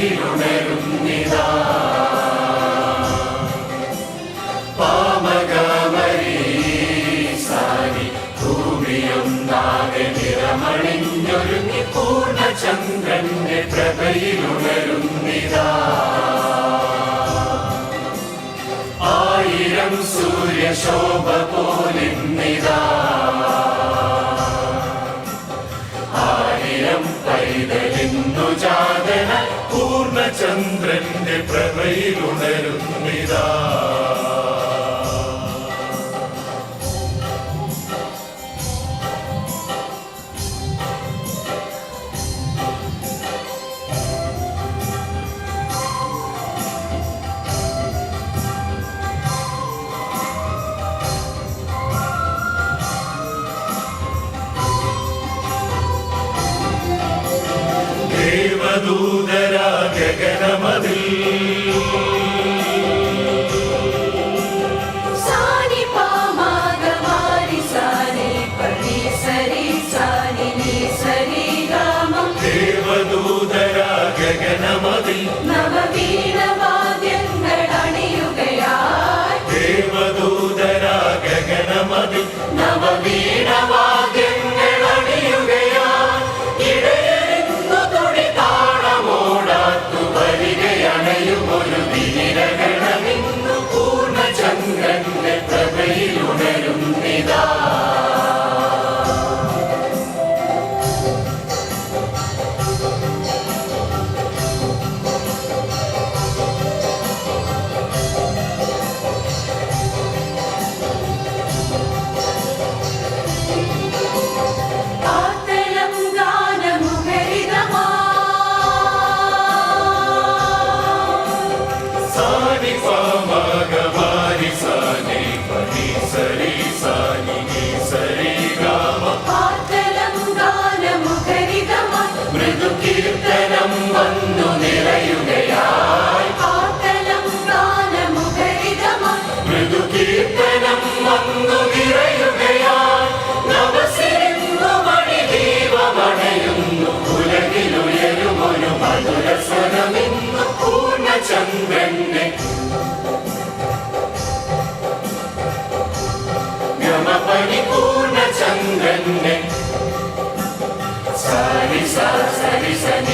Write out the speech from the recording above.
പ്രഭയിലുണരുന്നിതാ. പാമകമരീസാനി ഭൂമിയൊന്നാകെ നിറമണിഞ്ഞൊരുങ്ങി പൂർണ്ണചന്ദ്രന്റെ പ്രഭയിലുണരുന്നിതാ. ആയിരം സൂര്യശോഭ പോലിന്നിതാ. ആയിരം പൈതലിന്നു ജാതന പൂർണ്ണചന്ദ്രന്റെ പ്രഭയിലുണരുന്നിതാ. ദേവദൂതരാ ഗഗനമതിൽ സാനി പാമാഗമാരി സാനി പനി സരി സാനി നീ സരി ഗാമം. ദേവദൂതരാ ഗഗനമതിൽ നവവീണവാദ്യങ്ങൾ അണിയുകയായി. ദേവദൂതരാ ഗഗനമതിൽ നവവീണവാദ്യങ്ങൾ അണിയുകയായി. ഇടയരുന്നു തുടി താളമോടാത്തു വരികയണയുമൊരു വീരഗണമിന്നു പൂർണ്ണചന്ദ്രന്റെ പ്രഭയിലുണരുന്നിതാ. ആത്തലം ഗാനമുഖരിതമാ. സാനി പാമകമാരി സാനി പനി സരി സാനി നീ സരി ഗാമ. ആത്തലം ഗാനമുഖരിതമാ. മൃദുകീർത്തനം വന്നു നിറയുകയായി. ആത്തലം ഗാനമുഖരിതമാ. മൃദുകീർത്തനം വന്നു നിറയുകയായി. നവസിരുന്നു മണിദീപമണയുന്നു ഉലകിലുയരുമൊരു മധുരസ്വരമിന്നു പൂർണ്ണചന്ദ്രന്റെ ഗമപണി പൂർണ്ണചന്ദ്രന്റെ. സരി സ സരി സനി